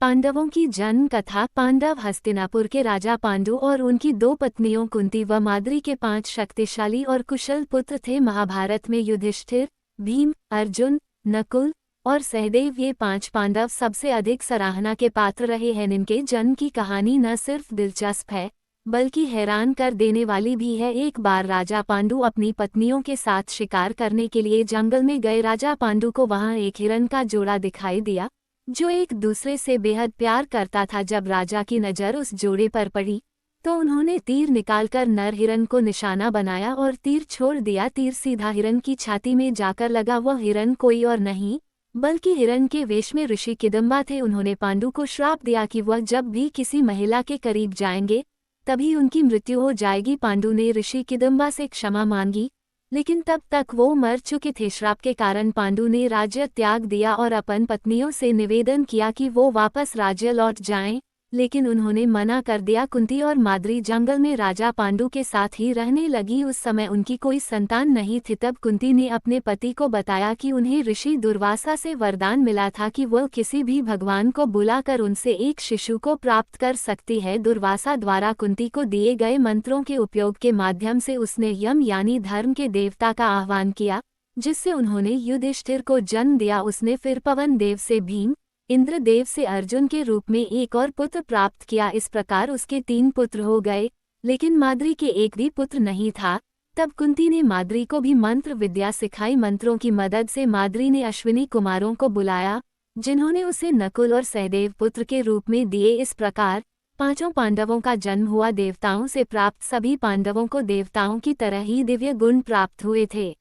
पांडवों की जन्म कथा। पांडव हस्तिनापुर के राजा पांडु और उनकी दो पत्नियों कुंती व माद्री के 5 शक्तिशाली और कुशल पुत्र थे। महाभारत में युधिष्ठिर, भीम, अर्जुन, नकुल और सहदेव ये 5 पांडव सबसे अधिक सराहना के पात्र रहे हैं। इनके जन्म की कहानी न सिर्फ दिलचस्प है बल्कि हैरान कर देने वाली भी है। एक बार राजा पांडु अपनी पत्नियों के साथ शिकार करने के लिए जंगल में गए। राजा पांडु को वहां एक हिरन का जोड़ा दिखाई दिया जो एक दूसरे से बेहद प्यार करता था। जब राजा की नज़र उस जोड़े पर पड़ी तो उन्होंने तीर निकालकर नर हिरन को निशाना बनाया और तीर छोड़ दिया। तीर सीधा हिरन की छाती में जाकर लगा। वह हिरन कोई और नहीं बल्कि हिरन के वेश में ऋषि किदम्बा थे। उन्होंने पांडु को श्राप दिया कि वह जब भी किसी महिला के करीब जाएंगे तभी उनकी मृत्यु हो जाएगी। पांडु ने ऋषि किदम्बा से क्षमा मांगी लेकिन तब तक वो मर चुके थे। श्राप के कारण पांडु ने राज्य त्याग दिया और अपन पत्नियों से निवेदन किया कि वो वापस राज्य लौट जाएं, लेकिन उन्होंने मना कर दिया। कुंती और माद्री जंगल में राजा पांडु के साथ ही रहने लगी। उस समय उनकी कोई संतान नहीं थी। तब कुंती ने अपने पति को बताया कि उन्हें ऋषि दुर्वासा से वरदान मिला था कि वह किसी भी भगवान को बुलाकर उनसे एक शिशु को प्राप्त कर सकती है। दुर्वासा द्वारा कुंती को दिए गए मंत्रों के उपयोग के माध्यम से उसने यम यानी धर्म के देवता का आह्वान किया जिससे उन्होंने युधिष्ठिर को जन्म दिया। उसने फिर पवन देव से भीम, इंद्रदेव से अर्जुन के रूप में एक और पुत्र प्राप्त किया। इस प्रकार उसके 3 पुत्र हो गए लेकिन माद्री के एक भी पुत्र नहीं था। तब कुंती ने माद्री को भी मंत्र विद्या सिखाई। मंत्रों की मदद से माद्री ने अश्विनी कुमारों को बुलाया जिन्होंने उसे नकुल और सहदेव पुत्र के रूप में दिए। इस प्रकार 5 पांडवों का जन्म हुआ। देवताओं से प्राप्त सभी पांडवों को देवताओं की तरह ही दिव्य गुण प्राप्त हुए थे।